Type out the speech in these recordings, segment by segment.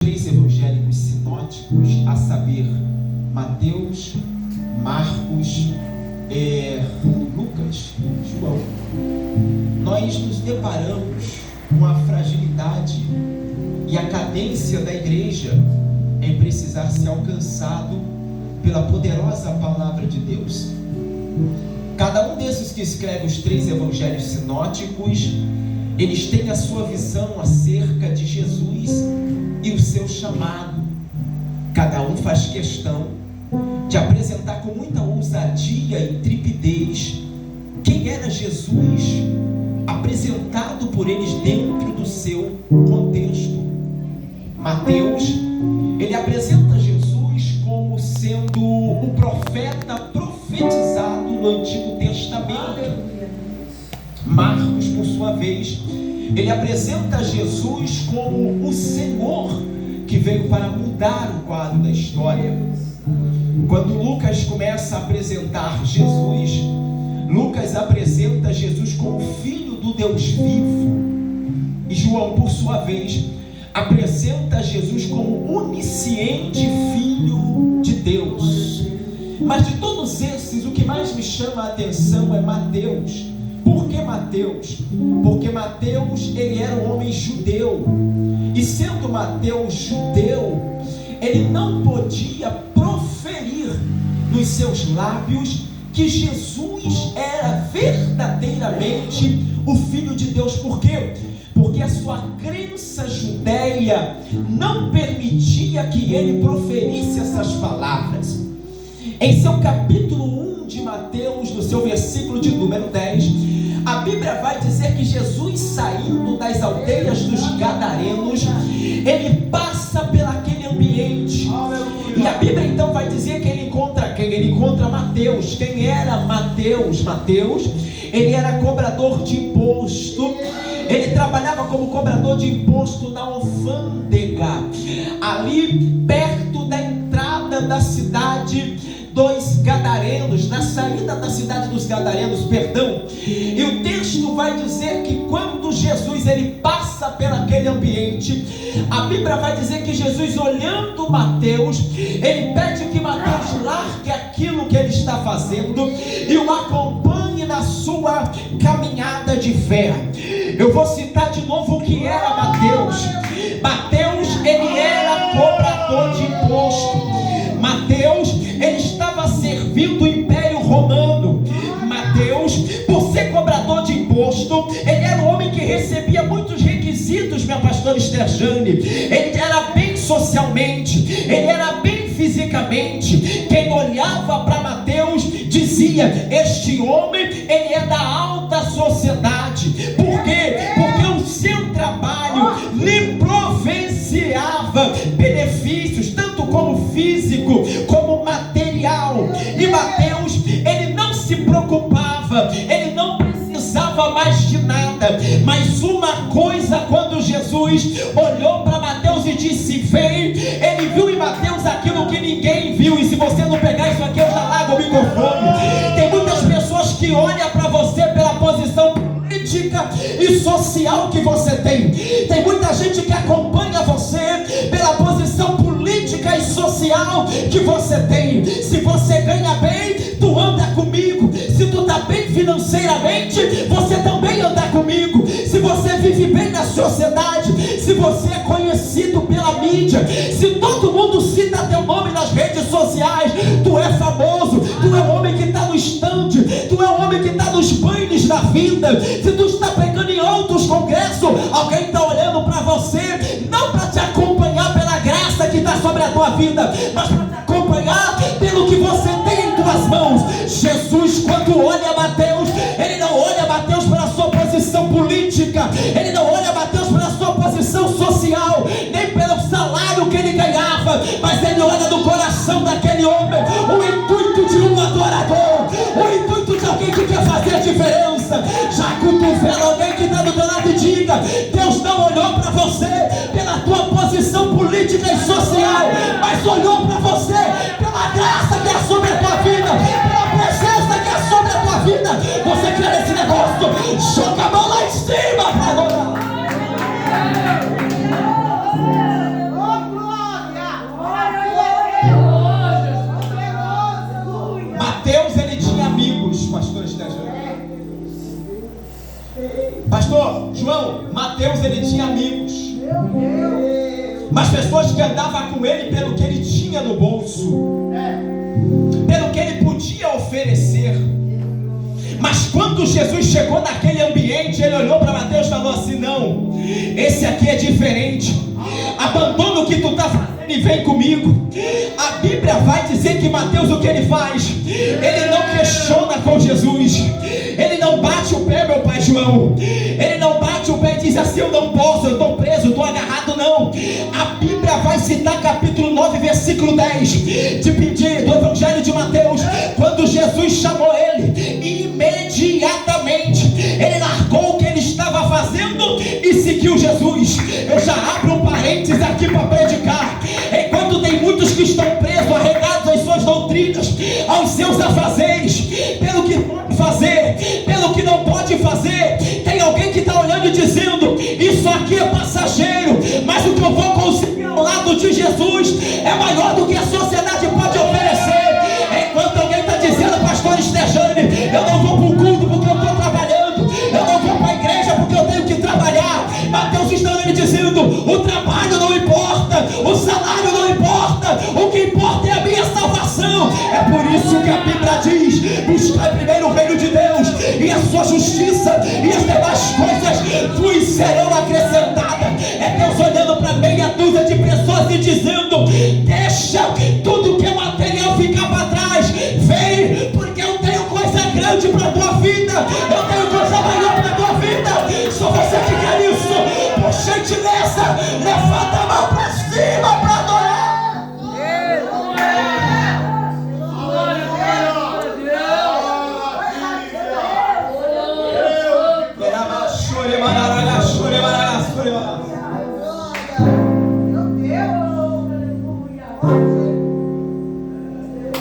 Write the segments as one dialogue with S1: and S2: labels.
S1: Três evangélicos sinóticos, a saber, Mateus, Marcos e Lucas, João, nós nos deparamos com a fragilidade e a cadência da igreja em precisar ser alcançado pela poderosa palavra de Deus. Cada um desses que escreve os três evangelhos sinóticos, eles têm a sua visão acerca de Jesus e o seu chamado. Cada um faz questão de apresentar com muita ousadia e intrepidez quem era Jesus, apresentado por eles dentro do seu contexto. Mateus, ele apresenta Jesus como sendo o profeta profetizado no Antigo Testamento. Marcos, por sua vez, ele apresenta Jesus como o Senhor que veio para mudar o quadro da história. Quando Lucas começa a apresentar Jesus, Lucas apresenta Jesus como Filho do Deus vivo. E João, por sua vez, apresenta Jesus como onisciente Filho de Deus. Mas de todos esses, o que mais me chama a atenção é Mateus. Por que Mateus? Porque Mateus, ele era um homem judeu. E sendo Mateus judeu, ele não podia proferir nos seus lábios que Jesus era verdadeiramente o Filho de Deus. Por quê? Porque a sua crença judeia não permitia que ele proferisse essas palavras. Em seu capítulo 1 de Mateus, no seu versículo de número 10, a Bíblia vai dizer que Jesus, saindo das aldeias dos Gadarenos, ele passa pelaquele ambiente. E a Bíblia então vai dizer que ele encontra quem? Ele encontra Mateus. Quem era Mateus? Mateus, ele era cobrador de imposto. Ele trabalhava como cobrador de imposto na alfândega, ali perto da entrada da cidade dos Gadarenos, na saída da cidade dos Gadarenos, perdão. E o texto vai dizer que quando Jesus ele passa pelaquele ambiente, a Bíblia vai dizer que Jesus, olhando Mateus, ele pede que Mateus largue aquilo que ele está fazendo e o acompanhe na sua caminhada de fé. Eu vou citar de novo o que era Mateus. Mateus, ele era cobrador de imposto. Mateus, ele estava servindo o Império Romano. Mateus, por ser cobrador de imposto, ele era um homem que recebia muitos requisitos, minha pastora Esther Jane. Ele era bem socialmente, ele era bem fisicamente. Quem olhava para Mateus dizia: este homem, ele é da alta sociedade. Por quê? Porque o seu trabalho lhe providenciava benefícios, tanto como físico, como material. E Mateus, ele não se preocupava, ele não precisava mais de nada. Mas uma coisa, quando Jesus olhou para Mateus e disse: vem, ele viu em Mateus aquilo que ninguém viu. E se você não pegar isso aqui, eu já largo o microfone. Tem muitas pessoas que olham para você pela posição política e social que você tem. Tem muita gente que acompanha você pela posição política e social que você tem. Se você ganha bem, tu anda comigo. Se tu está bem financeiramente, você também anda comigo. Se você vive bem na sociedade, se você é conhecido pela mídia, se todo mundo cita teu nome nas redes sociais, tu é famoso, tu é o homem que está no stand, tu é o homem que está nos bailes da vida. Se tu está pregando em outros congressos, alguém está olhando para você, não para te acompanhar pela graça que está sobre a tua vida, mas para te acompanhar pelo que você tem em tuas mãos. Jesus, quando olha Mateus, ele não olha Mateus pela sua posição política, ele não olha Mateus pela sua posição social, nem pelo salário que ele ganhava, mas ele olha no coração daquele homem o intuito de um adorador, o intuito de alguém que quer fazer a diferença. Já cotovela alguém que está do teu lado e diga: Deus não olhou para você pela tua posição política e social, mas olhou para você pela graça que é sobre a tua vida, pela presença que é sobre a tua vida. Você quer esse negócio? Joga a mão lá em cima para adorar. mas pessoas que andavam com ele pelo que ele tinha no bolso, pelo que ele podia oferecer. Mas quando Jesus chegou naquele ambiente, ele olhou para Mateus e falou assim: não, esse aqui é diferente, abandona o que tu está fazendo e vem comigo. A Bíblia vai dizer que Mateus, o que ele faz? Ele não questiona com Jesus, ele não bate o pé, meu pai João, ele não bate o pé e diz assim: eu não posso, eu estou preso, estou agarrado. Não, a Bíblia vai citar capítulo 9, versículo 10 do Evangelho de Mateus, quando Jesus chamou ele, imediatamente ele largou o que ele estava fazendo e seguiu Jesus. Eu já abro um parênteses aqui para predicar. Enquanto tem muitos que estão presos, arregados às suas doutrinas, aos seus afazeres, pelo que pode fazer, pelo que não pode fazer, tem alguém que está olhando e dizendo: isso aqui é passageiro, mas o que eu vou conseguir ao lado de Jesus é maior do que a sociedade pode oferecer. Enquanto alguém está dizendo: pastor Stejane, eu não vou para o culto porque eu estou trabalhando, eu não vou para a igreja porque eu tenho que trabalhar. Mateus está ali dizendo: o trabalho não importa, o salário não importa, o que importa é a minha salvação. É por isso que a Bíblia diz: buscar primeiro o reino de Deus e a sua justiça, e as demais coisas vos serão acrescentadas. É Deus olhando para meia dúzia de pessoas e dizendo: deixa tudo que é material ficar para trás, vem, porque eu tenho coisa grande para a tua vida, eu tenho coisa maior para a tua vida. Só você que quer isso, por gentileza, levanta a mão para cima para adorar.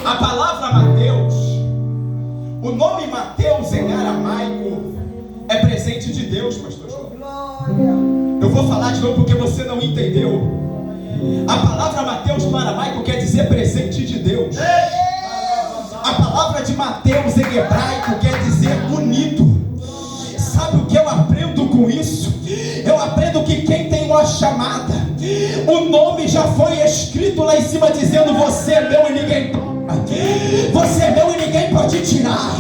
S1: A palavra Mateus, o nome Mateus em aramaico é presente de Deus, pastor João. Eu vou falar de novo porque você não entendeu. A palavra Mateus no aramaico quer dizer presente de Deus. A palavra de Mateus em hebraico quer dizer unido. Sabe o que eu aprendo com isso? Eu aprendo que quem tem uma chamada, o nome já foi escrito lá em cima dizendo: você é meu e ninguém toca, você é meu e ninguém pode tirar.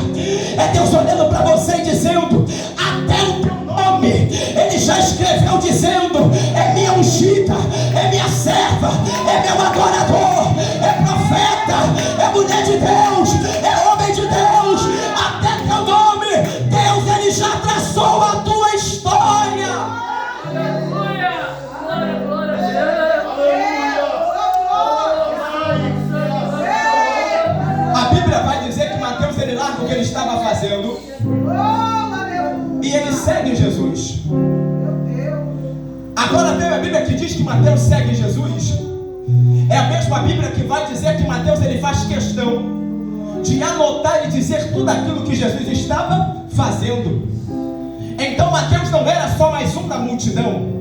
S1: É Deus olhando para você e dizendo: até o teu nome Ele já escreveu dizendo: é minha ungida, é minha serva, é meu adorador, é profeta, é mulher de Deus, é homem de Deus. Até teu nome Deus Ele já traçou a tua história. A Bíblia vai dizer que Mateus ele larga o que ele estava fazendo e ele segue Jesus. Agora tem a Bíblia que diz que Mateus segue Jesus. É a mesma Bíblia que vai dizer que Mateus ele faz questão de anotar e dizer tudo aquilo que Jesus estava fazendo. Então Mateus não era só mais um da multidão.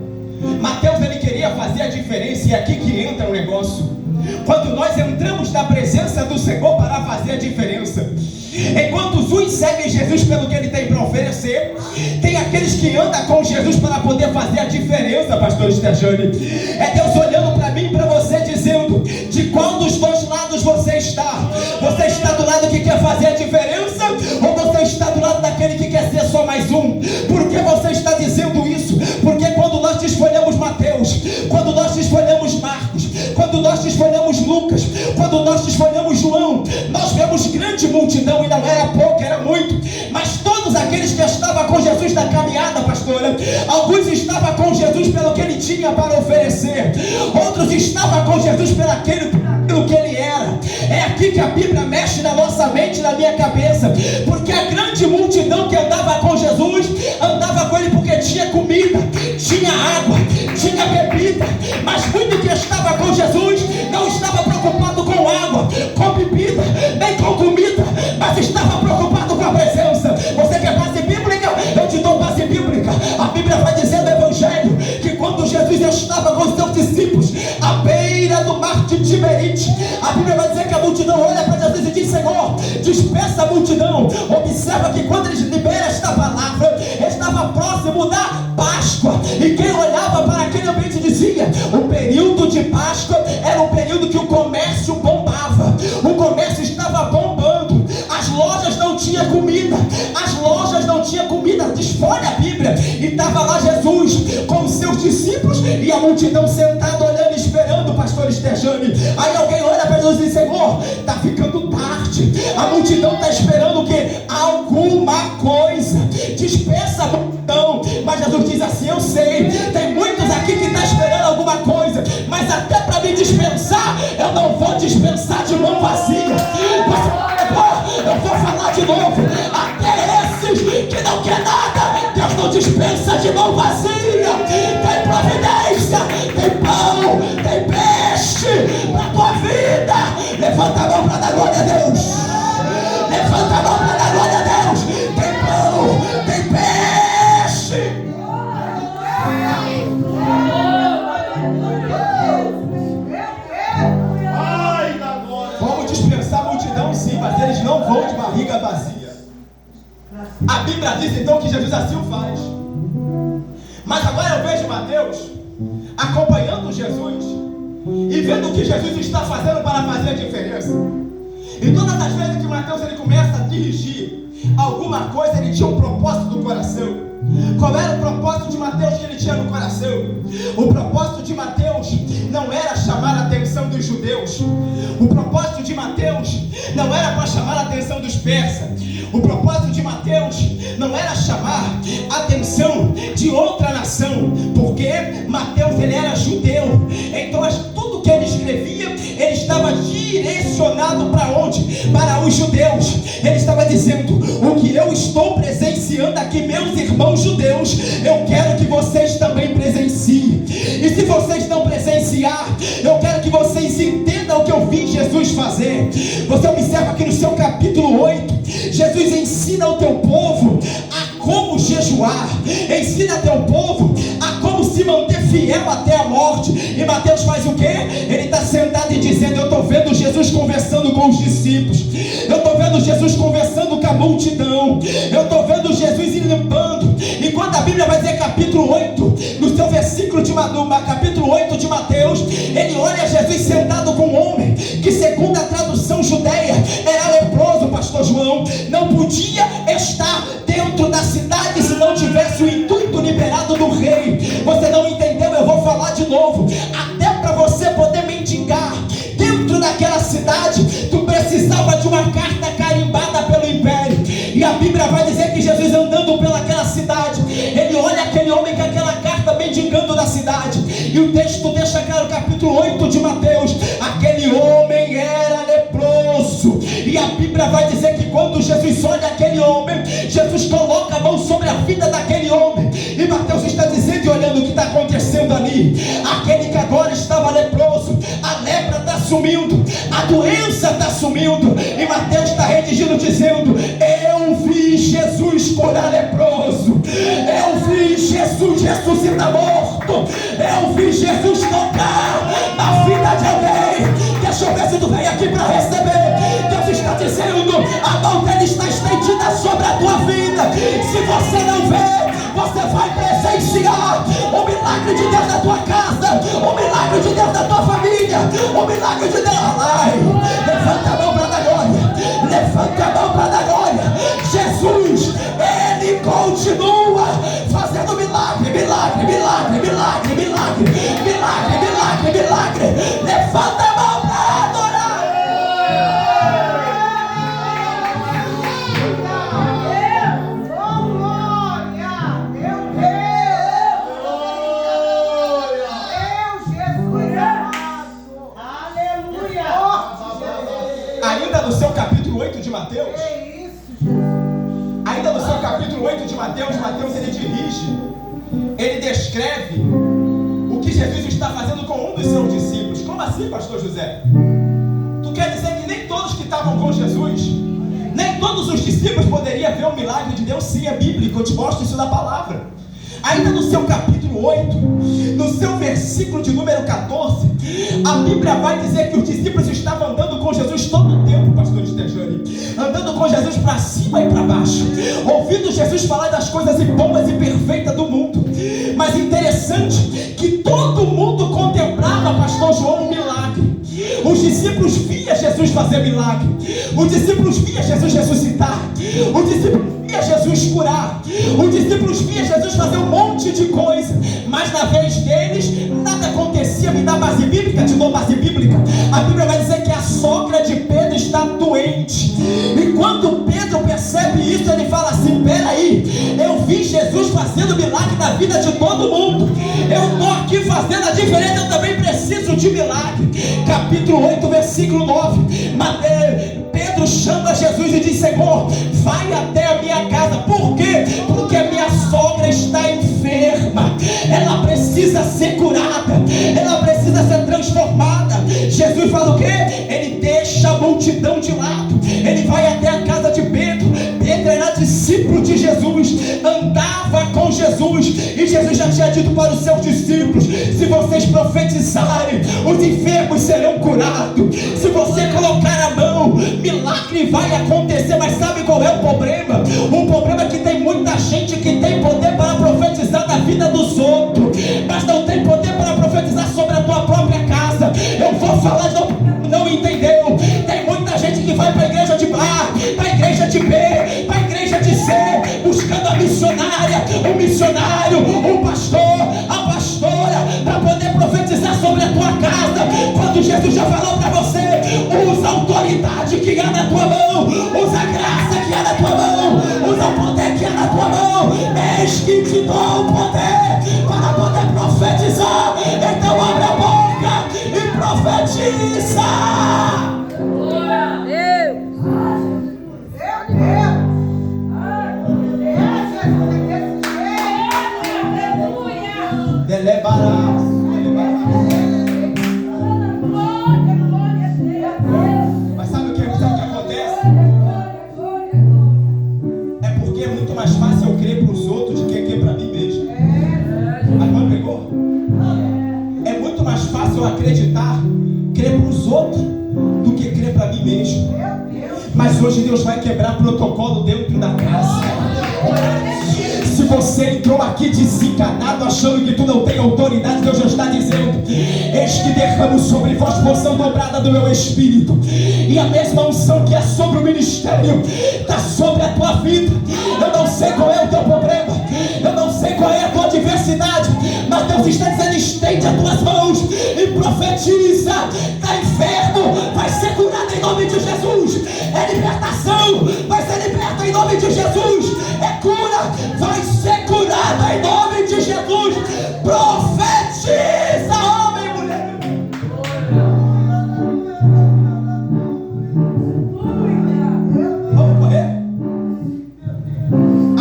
S1: Mateus ele queria fazer a diferença, e é aqui que entra o negócio. Quando nós entramos na presença do Senhor para fazer a diferença, enquanto uns seguem Jesus pelo que Ele tem para oferecer, tem aqueles que andam com Jesus para poder fazer a diferença, pastor Stejane. É Deus olhando para mim e para você dizendo: de qual dos dois lados você está? Você está do lado que quer fazer a diferença, ou você está do lado daquele que quer ser só mais um? Por que você está dizendo isso? Porque quando nós escolhemos Mateus, quando nós escolhemos Marcos, quando nós escolhemos Lucas, quando nós escolhemos João, nós vemos grande multidão, e não era pouco, era muito. Mas todos aqueles que estavam com Jesus na caminhada, pastora, alguns estavam com Jesus pelo que ele tinha para oferecer, outros estavam com Jesus pelo que ele era. É aqui que a Bíblia mexe na nossa mente, na minha cabeça, porque a grande multidão que andava com Jesus, andava com ele porque tinha comida, tinha água, tinha bebida. Mas muito que estava com Jesus não estava preocupado com água, com bebida, nem com comida, mas estava preocupado com a presença. Você quer base bíblica? Eu te dou base bíblica. A Bíblia vai dizer no Evangelho que quando Jesus estava com os seus discípulos à beira do mar de Tiberite, a Bíblia vai dizer que a multidão olha para Jesus e diz: Senhor, dispersa a multidão. Observa que quando eles liberam esta palavra, estava próximo da Páscoa, e quem olhava para aquele ambiente dizia: o período multidão sentada, olhando, esperando o pastor Estejane. Aí alguém olha para Jesus e diz: Senhor, está ficando tarde. A multidão está esperando o quê? Alguma coisa. Dispensa a multidão. Mas Jesus diz assim: eu sei, tem muitos aqui que estão esperando alguma coisa, mas até para me dispensar, eu não vou dispensar de mão vazia. Eu vou falar de novo. Até esses que não quer nada, Deus não dispensa de mão vazia. Tem providência, tem pão, tem peixe para a tua vida. Levanta a mão para dar glória a Deus. Levanta a mão para dar glória a Deus. Tem pão, tem peixe. Vamos dispensar a multidão, sim, mas eles não vão de barriga vazia. A Bíblia diz então que Jesus assim o faz. Mas agora eu vejo Mateus acompanhando Jesus e vendo o que Jesus está fazendo para fazer a diferença. E todas as vezes que Mateus ele começa a dirigir alguma coisa, ele tinha um propósito do coração. Qual era o propósito de Mateus que ele tinha no coração? O propósito de Mateus não era chamar a atenção dos judeus. O propósito de Mateus não era para chamar a atenção dos persas. O propósito de Mateus não era chamar a atenção de outra nação, porque Mateus ele era judeu. Então tudo que ele escrevia, ele estava direcionado para onde? Para os judeus. Ele estava dizendo: o que eu estou presenciando aqui, meus irmãos judeus, eu quero que vocês também presenciem. E se vocês não presenciar, eu quero que vocês entendam o que eu vi Jesus fazer. Você observa aqui no seu capítulo 8, Jesus ensina o teu povo a como jejuar, ensina teu povo a como se manter fiel até a morte. E Mateus faz o quê? Ele está sentado e dizendo: eu estou vendo Jesus conversando com os discípulos, eu estou vendo Jesus conversando com a multidão, eu estou vendo Jesus limpando. E quando a Bíblia vai dizer capítulo 8, no seu versículo capítulo 8 de Mateus, ele olha Jesus sentado com um homem que, segundo a tradução judeia, era leproso, pastor João, não podia estar dentro da cidade se não tivesse o intuito liberado do rei. Você não entendeu? Eu vou falar de novo. Até para você poder mendigar dentro daquela cidade, tu precisava de uma carta carimbada pelo império. E a Bíblia vai dizer que Jesus, andando pelaquela cidade, ele olha aquele homem com aquela carta mendigando na cidade. E o texto deixa claro, capítulo 8 de Mateus, aquele homem era leproso. E a Bíblia vai dizer que quando Jesus olha aquele homem, Jesus coloca a mão sobre a vida daquele homem. E Mateus está dizendo e olhando o que está acontecendo ali. Aquele que agora estava leproso, a lepra está sumindo, a doença está sumindo. E Mateus está redigindo dizendo: eu vi Jesus curar leproso, eu vi Jesus ressuscitar morto, eu vi Jesus tocar na vida de alguém. Deixa eu ver se tu vem aqui para receber. Deus está dizendo: a mão dele está estendida sobre a tua vida. Se você não vê, você vai presenciar o milagre de Deus na tua casa, o milagre de Deus na tua família, o milagre de Deus. Ai, levanta a mão para dar glória, levanta a mão para dar glória. Jesus, ele continua fazendo milagre, milagre, milagre, milagre, milagre, milagre, milagre, milagre. Levanta a mão para adorar. Ainda no seu capítulo 8 de Mateus, ainda no seu capítulo 8 de Mateus, ele dirige, ele descreve o que Jesus está fazendo com um dos seus discípulos. Como assim, pastor José? Tu quer dizer que nem todos que estavam com Jesus, nem todos os discípulos poderiam ver o milagre de Deus? Sim, é bíblico, eu te mostro isso na palavra. Ainda no seu capítulo 8, no seu versículo de número 14, a Bíblia vai dizer que os discípulos estavam andando com Jesus todo o tempo, pastor Estejane, andando com Jesus para cima e para baixo, ouvindo Jesus falar das coisas boas e perfeitas do mundo. Mas interessante que todo mundo contemplava, pastor João, um milagre. Os discípulos viam Jesus fazer milagre, os discípulos viam Jesus ressuscitar, os discípulos via Jesus curar, os discípulos via Jesus fazer um monte de coisa, mas na vez deles nada base bíblica? Te dou base bíblica. A Bíblia vai dizer que a sogra de Pedro está doente. E quando Pedro percebe isso, ele fala assim: peraí, eu vi Jesus fazendo milagre na vida de todo mundo, eu estou aqui fazendo a diferença, eu também preciso de milagre. Capítulo 8, versículo 9. Pedro chama Jesus e diz: Senhor, vai até a minha casa. Por quê? Porque a minha sogra está enferma, ela precisa ser curada, ela precisa ser transformada. Jesus fala o quê? Ele deixa a multidão de lado, ele vai até a casa de Pedro. Pedro era discípulo de Jesus, andava com Jesus, e Jesus já tinha dito para os seus discípulos: se vocês profetizarem, os enfermos serão curados. Se você colocar a mão, milagre vai acontecer. Mas sabe qual é o problema? O problema é que tem muita gente que tem poder para profetizar na vida dos outros, mas não tem poder para profetizar sobre a tua própria casa. Eu vou falar, não entendeu? Tem muita gente que vai para a igreja de A, para a igreja de B, para a igreja de C, buscando a missionária, o missionário, o pastor, a pastora, para poder profetizar sobre a tua casa, quando Jesus já falou para você: usa a autoridade que há na tua mão, usa a graça que há na tua mão, usa o poder que há na tua mão. Eis que te dou o poder para poder profetizar. Então abre a boca e profetiza. Mas sabe o que acontece? É porque é muito mais fácil eu crer para os outros do que crer para mim mesmo. Agora pegou? É muito mais fácil eu acreditar, crer para os outros do que crer para mim mesmo. Mas hoje Deus vai quebrar protocolo dentro da casa. Se você entrou aqui desencanado, achando que tu não tem autoridade, Deus já está dizendo: eis que derramo sobre vós porção dobrada do meu Espírito. E a mesma unção que é sobre o ministério está sobre a tua vida. Eu não sei qual é o teu problema, eu não sei qual é a tua adversidade, mas Deus está dizendo: estende as tuas mãos e profetiza. Está enfermo, vai ser curado em nome de Jesus. É libertação, vai ser liberta em nome de Jesus. É cura, vai ser curada em nome de Jesus. Profetiza, homem e mulher. Vamos correr?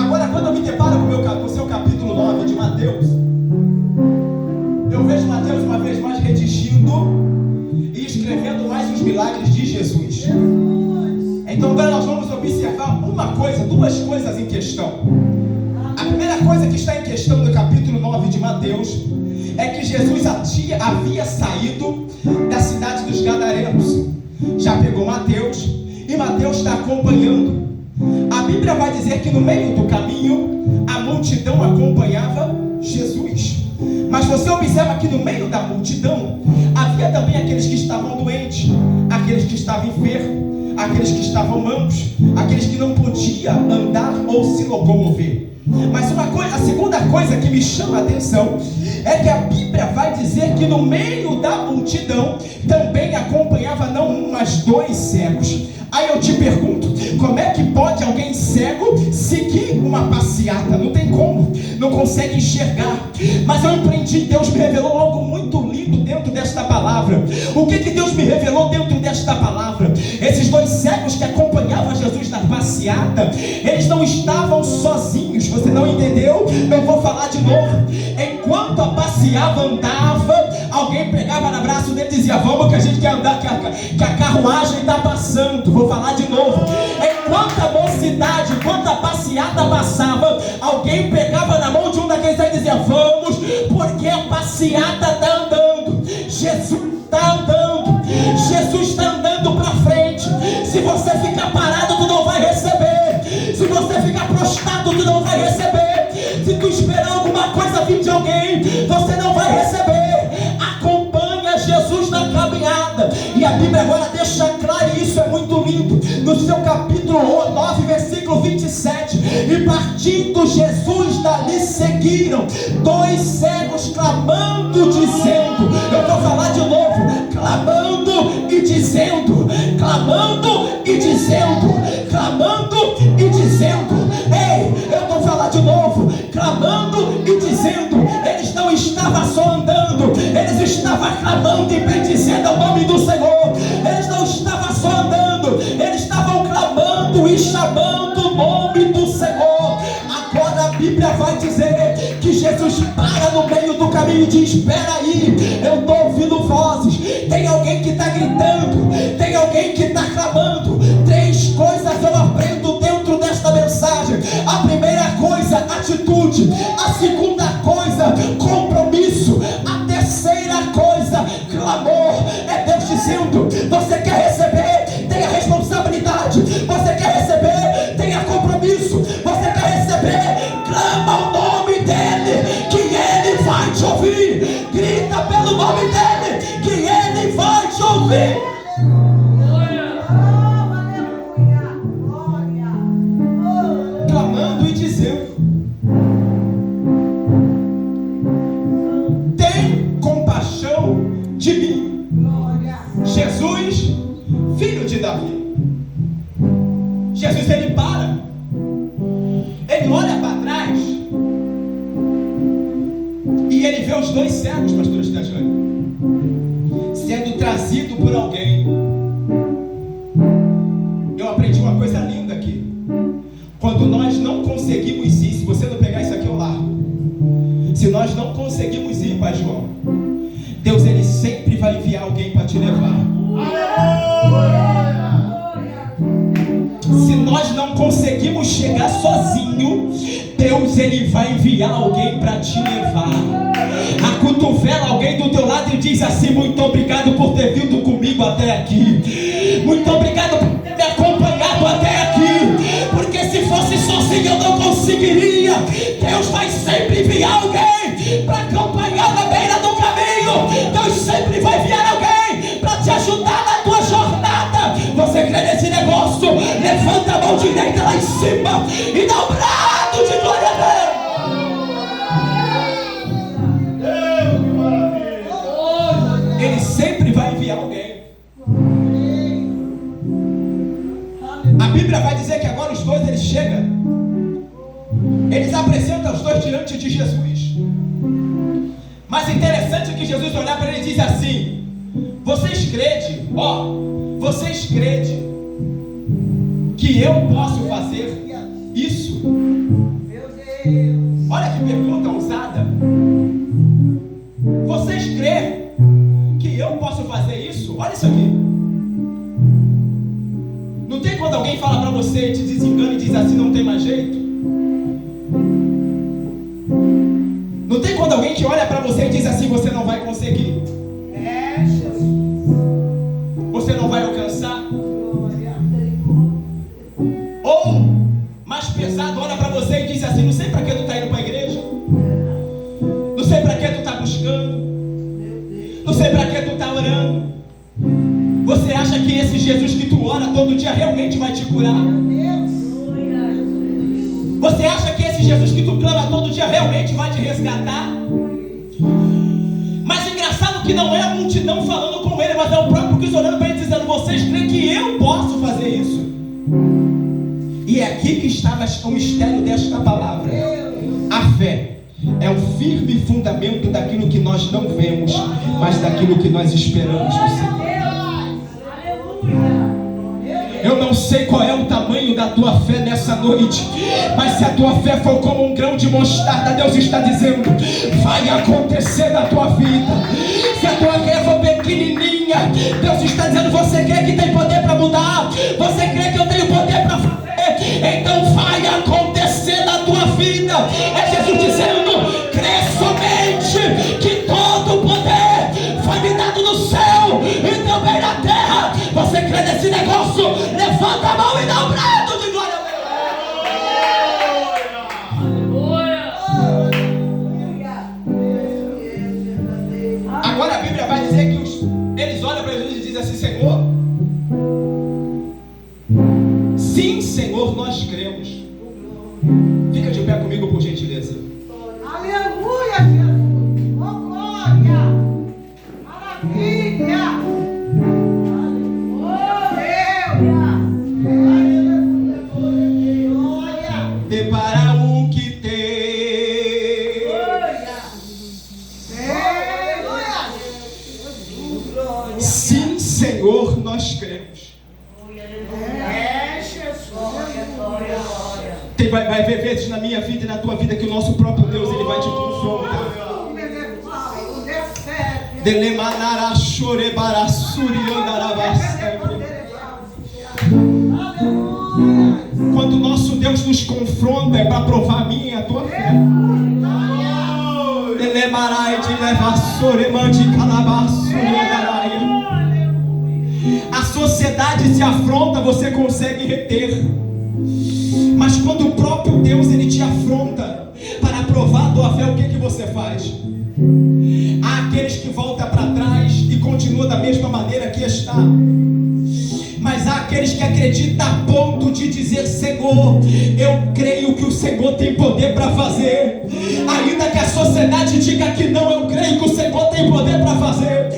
S1: Agora, quando eu me deparo com o seu capítulo 9 de Mateus, eu vejo Mateus uma vez mais redigindo e escrevendo mais os milagres de Jesus. Então agora nós vamos observar duas coisas em questão. A primeira coisa que está em questão no capítulo 9 de Mateus é que Jesus havia saído da cidade dos Gadarenos. Já pegou Mateus e Mateus está acompanhando. A Bíblia vai dizer que no meio do caminho a multidão acompanhava Jesus. Mas você observa que no meio da multidão havia também aqueles que estavam doentes, aqueles que estavam enfermos, aqueles que estavam mancos, aqueles que não podiam andar ou se locomover. Mas a segunda coisa que me chama a atenção é que a Bíblia vai dizer que no meio da multidão também acompanhava não um, mas dois cegos. Aí eu te pergunto, como é que pode alguém cego seguir uma passeata? Não tem como, não consegue enxergar. Mas eu empreendi, Deus me revelou algo muito lindo dentro desta palavra. O que Deus me revelou dentro desta palavra? Esses dois cegos que acompanhavam Jesus na passeata, eles não estavam sozinhos. Você não entendeu? Eu vou falar de novo. Enquanto a passeava, andava, alguém pegava no braço dele e dizia: vamos que a gente quer andar, que a carruagem está passando. Vou falar de novo. Enquanto a mocidade, enquanto a passeata passava, alguém pegava na mão de um daqueles aí e dizia: vamos, porque a passeata está andando. Jesus está andando. Jesus está andando para frente. Se você ficar parado, tu não vai receber. Se você ficar prostrado, tu não vai receber. Se tu esperar alguma coisa vir de alguém, você não vai receber. Acompanha Jesus na caminhada. E a Bíblia agora deixa claro, e isso é muito lindo. No seu capítulo 9, versículo 27, E partindo Jesus dali seguiram 2 cegos clamando, dizendo, eu vou falar de novo, clamando e dizendo, clamando e dizendo, clamando e dizendo, ei, eu vou falar de novo, clamando e dizendo. Eles não estavam só andando, eles estavam clamando e bendizendo o nome do Senhor. Eles não estavam só andando, eles estavam clamando e chamando o nome do Senhor. Agora a Bíblia vai dizer que Jesus para no meio do caminho e diz, espera aí, eu estou ouvindo vozes, tem alguém que está gritando, tem alguém que está clamando. 3 coisas eu aprendo dentro desta mensagem. A primeira coisa, atitude. A segunda coisa, compromisso. A terceira coisa, clamor. É Deus dizendo, você quer receber? Tenha responsabilidade. Você quer receber? Tenha compromisso. Você quer receber? Clama o nome dele, que ele vai te ouvir. Grita pelo nome dele, que ele vai te ouvir. Clamando e dizendo, tem compaixão de mim, Jesus, filho de Davi. Jesus, ele para, ele olha para trás e ele vê os 2 cegos, pastor Estagione, sendo trazido por alguém. Eu aprendi uma coisa linda aqui. Quando nós não conseguimos ir, se você não pegar isso aqui eu largo. Se nós não conseguimos ir, Pai João, Deus, ele sempre vai enviar alguém para te levar. Se nós não conseguimos chegar sozinho, Deus, ele vai enviar alguém para te levar. Acotovela alguém do teu lado e diz assim, muito obrigado por ter vindo comigo até aqui. Muito obrigado por ter me acompanhado até aqui. Porque se fosse sozinho eu não conseguiria. Deus vai sempre enviar alguém para acompanhar na beira do caminho. Deus sempre vai enviar alguém para te ajudar na tua jornada. Você crê nesse negócio? Levanta a mão direita lá em cima e dá um brado de glória a Deus. Ele sempre vai enviar alguém. A Bíblia vai dizer que agora os 2 eles chegam, eles apresentam os 2 diante de Jesus. Mas interessante que Jesus olhar para ele e diz assim, vocês crede, vocês crede que eu posso fazer isso? Olha que pergunta ousada. Vocês creem que eu posso fazer isso? Olha isso aqui. Não tem quando alguém fala para você e te desengana e diz assim, não tem mais jeito? Não tem quando alguém que olha para você e diz assim, você não vai conseguir? Você não vai alcançar? Ou, mais pesado, olha para você e diz assim, não sei para que tu está indo para a igreja, não sei para que tu está buscando, não sei para que tu está orando. Você acha que esse Jesus que tu ora todo dia realmente vai te curar? Você acha que esse Jesus que tu clama todo dia realmente vai te resgatar? Mas engraçado que não é a multidão falando com ele, mas é o próprio Cristo olhando para ele dizendo, vocês creem que eu posso fazer isso? E é aqui que está o mistério desta palavra. A fé é o firme fundamento daquilo que nós não vemos, mas daquilo que nós esperamos do Senhor. Eu não sei qual é o tamanho da tua fé nessa noite, mas se a tua fé for como um grão de mostarda, Deus está dizendo, vai acontecer na tua vida. Se a tua fé for pequenininha, Deus está dizendo, você crê que tem poder para mudar? Você crê que eu tenho poder para fazer? Então vai acontecer na tua vida. É Jesus dizendo, crê somente que todo o poder foi me dado no céu e também na terra. Você crê nesse negócio? Levanta a mão e dá um brado de glória a Deus. Agora a Bíblia vai dizer que eles olham para Jesus e dizem assim, Senhor, sim, Senhor, nós cremos. Fica de pé comigo, por gentileza.
S2: Aleluia, Jesus. Oh, glória. Maravilha. Oh, Deus. Glória.
S1: Dê para o que tem.
S2: Aleluia.
S1: Sim, Senhor, nós cremos. Vai haver vezes na minha vida e na tua vida que o nosso próprio Deus ele vai te confrontar. Quando o nosso Deus nos confronta é para provar a minha e a tua fé. A sociedade se afronta, você consegue reter. Mas quando o próprio Deus ele te afronta para provar a tua fé, o que você faz? Há aqueles que voltam para trás e continuam da mesma maneira que está. Mas há aqueles que acreditam a ponto de dizer: Senhor, eu creio que o Senhor tem poder para fazer. Ainda que a sociedade diga que não, eu creio que o Senhor tem poder para fazer.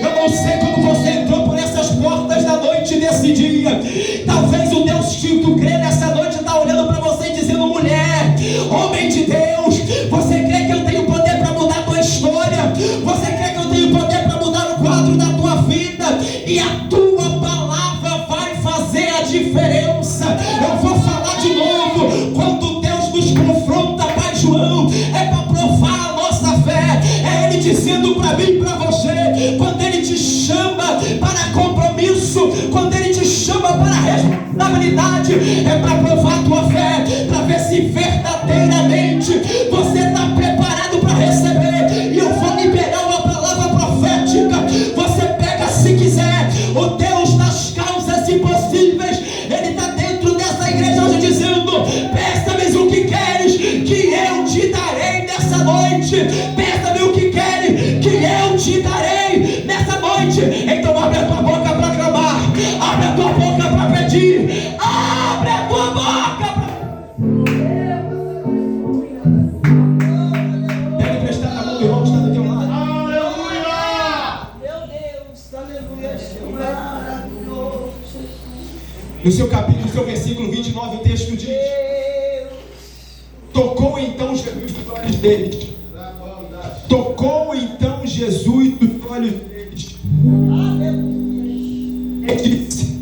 S1: Eu não sei como você entrou por essas portas da noite desse dia. Talvez o Deus que tu crê nessa noite está olhando para você e dizendo: mulher, homem de Deus, você crê que eu tenho poder para mudar a tua história? Você crê que eu tenho poder para mudar o quadro da tua vida? E a tua palavra vai fazer a diferença. Eu vou falar de novo. Quando Deus nos confronta, Pai João, é para provar a nossa fé. É Ele dizendo para mim e para você. Quando Ele te chama para compromisso, quando Ele te chama para responsabilidade, é para provar a tua fé, para ver se verdadeiramente você está preparado para receber. E eu vou liberar uma palavra profética. Você pega, se quiser, o Deus das causas impossíveis. Ele está dentro dessa igreja hoje dizendo: peça-me o que queres, que eu te darei nessa noite. Peça-me o que queres, que eu te darei nessa noite. Então abre a tua boca para clamar, abre a tua boca para pedir, abre a tua boca para... Pega emprestado a mão do irmão que está do teu lado.
S2: Meu Deus, aleluia. Maravilhoso.
S1: No seu capítulo, no seu versículo 29, o texto diz: tocou então Jesus nos olhos deles. Tocou então Jesus nos olhos deles. Ele disse: